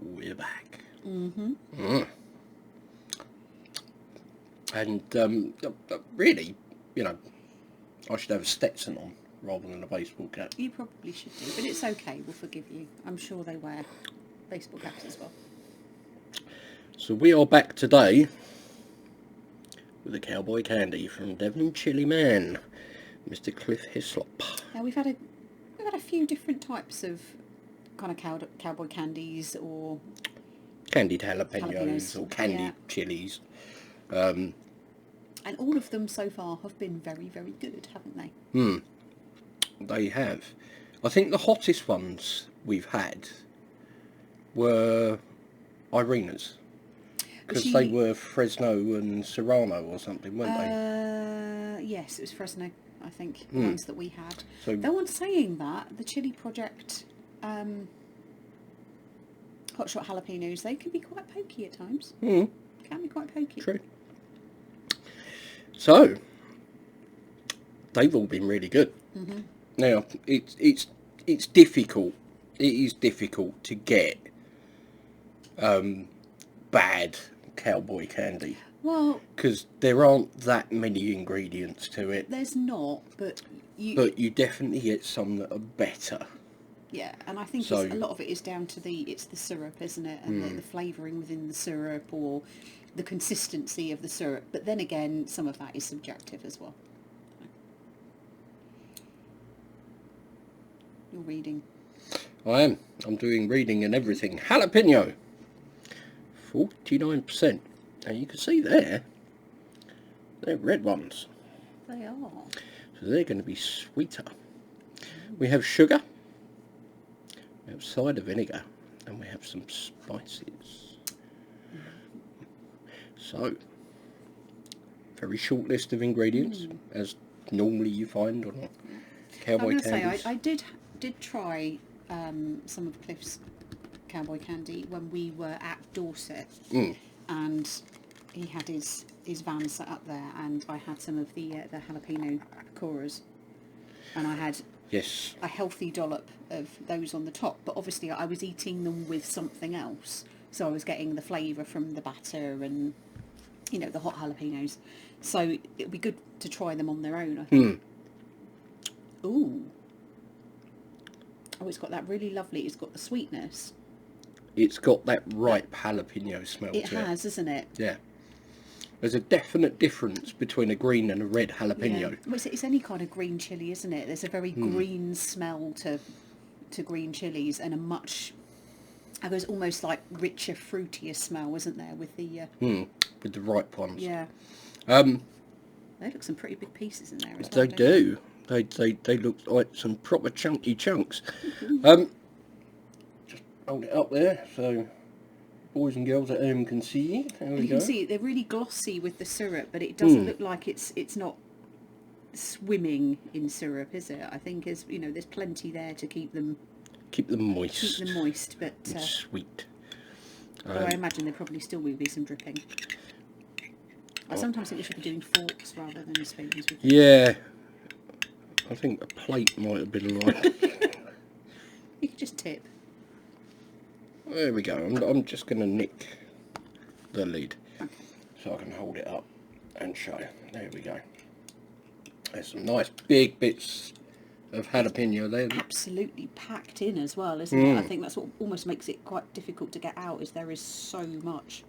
we're back. Mm-hmm. And really, you know, I should have a Stetson on rather than a baseball cap. You probably should do, but it's okay. We'll forgive you. I'm sure they wear baseball caps as well. So we are back today with a Cowboy Candy from Devon Chilliman, Mr. Cliff Hislop. Now we've had a few different types of kind of cowboy candies or Candied jalapenos or candied chilies. And all of them so far have been very, very good, haven't they? They have. I think the hottest ones we've had were Irina's. Because they were Fresno and Serrano or something, weren't they? Yes, it was Fresno, I think, the ones that we had. So, though on saying that, the Chili Project hot shot jalapenos, they can be quite pokey at times. Can be quite pokey. True. So, they've all been really good. Now, it's difficult. It is difficult to get bad cowboy candy. Well, because there aren't that many ingredients to it. There's not, but you definitely get some that are better. Yeah, and I think a lot of it is down to the syrup, isn't it? And the flavouring within the syrup or the consistency of the syrup. But then again, some of that is subjective as well. You're reading. I am. I'm doing reading and everything. Jalapeno. 49%. Now you can see there, they're red ones. They are. So they're going to be sweeter. We have sugar. We have cider vinegar. And we have some spices. So, very short list of ingredients, as normally you find on Cowboy Candies. I did try some of Cliff's Cowboy Candy when we were at Dorset, and he had his van set up there, and I had some of the jalapeno coras, and I had a healthy dollop of those on the top, but obviously I was eating them with something else, so I was getting the flavour from the batter and, you know, the hot jalapenos. So it would be good to try them on their own, I think. Ooh. Oh, it's got that really lovely, it's got the sweetness. It's got that ripe jalapeno smell to it. It has, isn't it? Yeah. There's a definite difference between a green and a red jalapeno. Yeah. Well, it's any kind of green chilli, isn't it? There's a very green smell to green chilies, and a much, I guess, almost like richer, fruitier smell, isn't there, with the with the ripe ones. Yeah. They look some pretty big pieces in there as well. They do. They look like some proper chunky chunks. Just hold it up there so boys and girls at home can see. There we go. You can see it, they're really glossy with the syrup, but it doesn't look like it's not swimming in syrup, is it? I think there's plenty there to keep them moist. Keep them moist, but sweet. I imagine there probably still will be some dripping. I sometimes think we should be doing forks rather than spoons. Yeah. I think a plate might have been right. You could just tip. There we go. I'm just going to nick the lid Okay. so I can hold it up and show you. There we go. There's some nice big bits of jalapeno there. Absolutely packed in as well, isn't it? I think that's what almost makes it quite difficult to get out, is there is so much.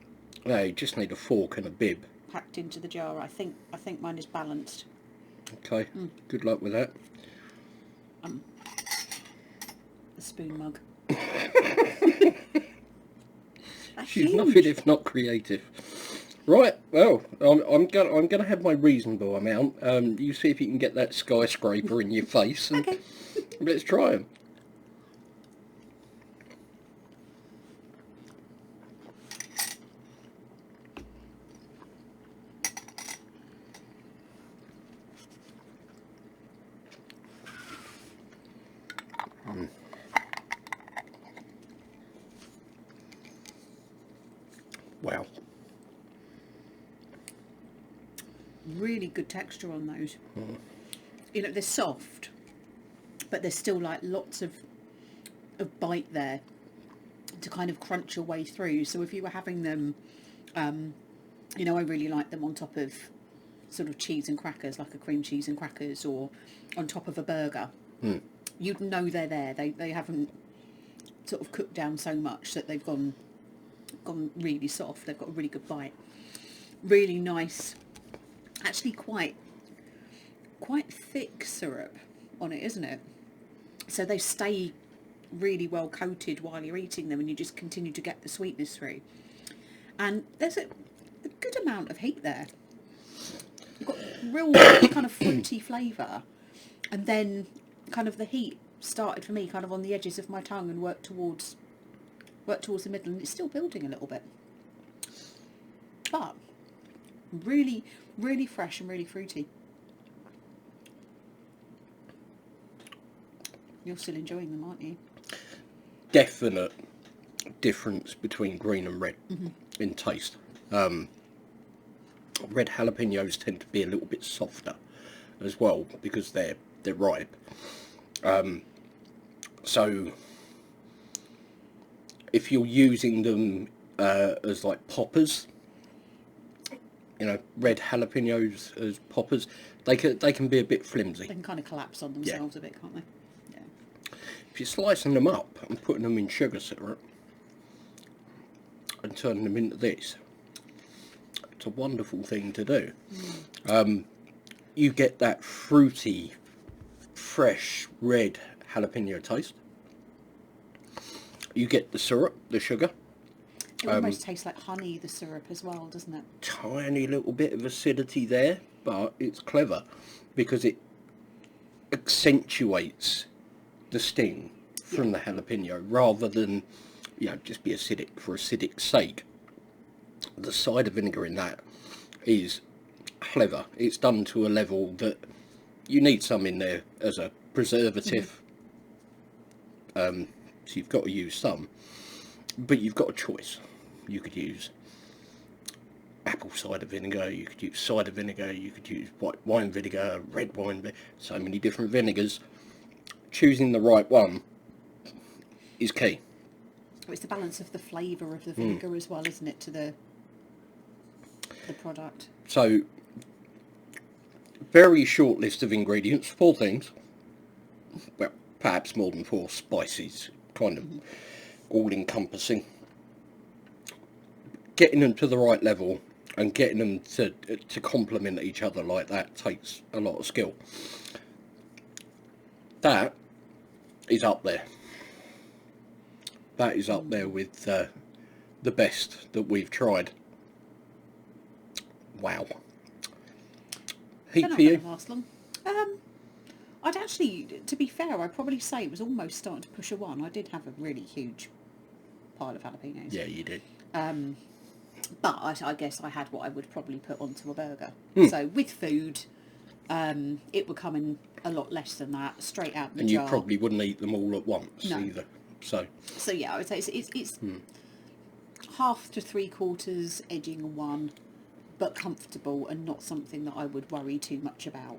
Yeah, you just need a fork and a bib. Packed into the jar. I think mine is balanced. Okay, good luck with that. The spoon mug. She's nothing if not creative. Right, well, I'm gonna have my reasonable amount. You see if you can get that skyscraper in your face, and Okay. Let's try them. Wow. Really good texture on those. You know, they're soft, but there's still like lots of bite there to kind of crunch your way through. So if you were having them, you know, I really like them on top of sort of cheese and crackers, like a cream cheese and crackers, or on top of a burger. You'd know they're there. They haven't sort of cooked down so much that they've gone really soft. They've got a really good bite. Really nice, actually quite thick syrup on it, isn't it? So they stay really well coated while you're eating them, and you just continue to get the sweetness through. And there's a good amount of heat there. You've got real kind of fruity flavour, and then kind of the heat started for me kind of on the edges of my tongue and worked towards the middle, and it's still building a little bit. But really, really fresh and really fruity. You're still enjoying them, aren't you? Definite difference between green and red in taste. Red jalapenos tend to be a little bit softer as well because they're ripe. So if you're using them as like poppers, you know, red jalapenos as poppers, they can be a bit flimsy. They can kind of collapse on themselves a bit, can't they? Yeah. If you're slicing them up and putting them in sugar syrup and turning them into this, it's a wonderful thing to do. You get that fruity, fresh red jalapeno taste. You get the syrup, the sugar. It almost tastes like honey, the syrup as well, doesn't it? Tiny little bit of acidity there, but it's clever because it accentuates the sting from the jalapeno rather than, you know, just be acidic for acidic's sake. The cider vinegar in that is clever. It's done to a level that you need some in there as a preservative. So you've got to use some, but you've got a choice. You could use apple cider vinegar, you could use cider vinegar, you could use white wine vinegar, red wine, so many different vinegars. Choosing the right one is key. It's the balance of the flavour of the vinegar as well, isn't it, to the product? So, very short list of ingredients, 4 things. Well, perhaps more than 4 spices, kind of all-encompassing. Getting them to the right level and getting them to complement each other like that takes a lot of skill. That is up there. That is up there with the best that we've tried. Wow. Heat for you? Last long. I'd actually, to be fair, I'd probably say it was almost starting to push a 1. I did have a really huge pile of jalapenos. Yeah, you did. But I guess I had what I would probably put onto a burger. So with food, it would come in a lot less than that, straight out the jar. And you probably wouldn't eat them all at once either. So yeah, I would say it's half to 3/4 edging a 1, but comfortable and not something that I would worry too much about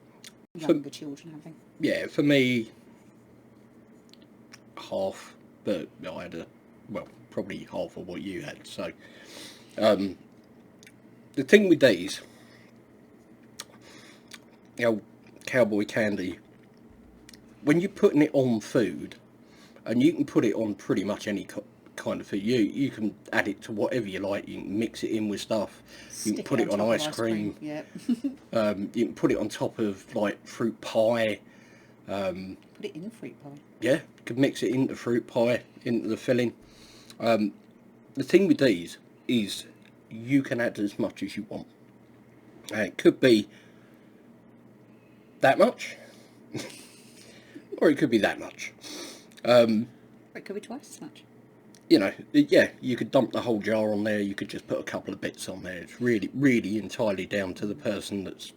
younger children having. Yeah, for me, half, but I had probably half of what you had. So the thing with these, you know, Cowboy Candy, when you're putting it on food, and you can put it on pretty much any kind of food, you can add it to whatever you like. You can mix it in with stuff. You can put it on ice cream. Yeah. You can put it on top of like fruit pie. Put it in fruit pie. Yeah, you could mix it into fruit pie, into the filling. The thing with these is you can add as much as you want. It could be that much, or it could be that much. It could be twice as much. You know, yeah, you could dump the whole jar on there. You could just put a couple of bits on there. It's really entirely down to the person that's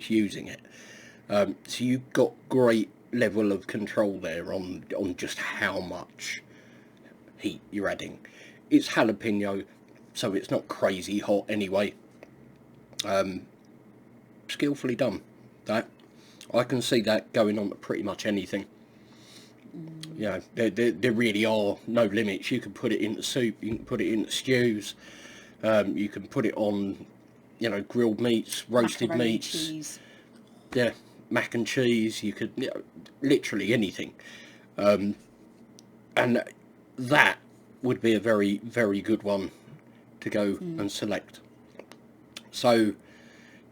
using it. So you've got great level of control there on just how much heat you're adding. It's jalapeno, so it's not crazy hot anyway. Skillfully done. That I can see that going on to pretty much anything. You know, there really are no limits. You can put it into soup, you can put it into stews, you can put it on, you know, grilled meats, roasted Macaroni, meats, cheese. yeah, mac and cheese. You could, you know, literally anything, and that would be a very, very good one to go and select. So,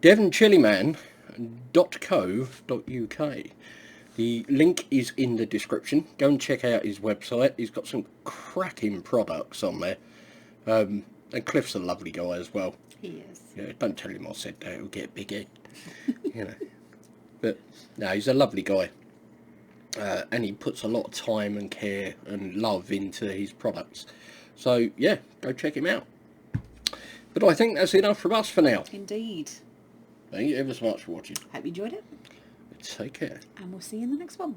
devonchilliman.co.uk. The link is in the description. Go and check out his website. He's got some cracking products on there. And Cliff's a lovely guy as well. He is. Yeah, don't tell him I said that. He'll get a big head. You know. But, no, he's a lovely guy. And he puts a lot of time and care and love into his products. So, yeah, go check him out. But I think that's enough from us for now. Indeed. Thank you ever so much for watching. Hope you enjoyed it. Take care. And we'll see you in the next one.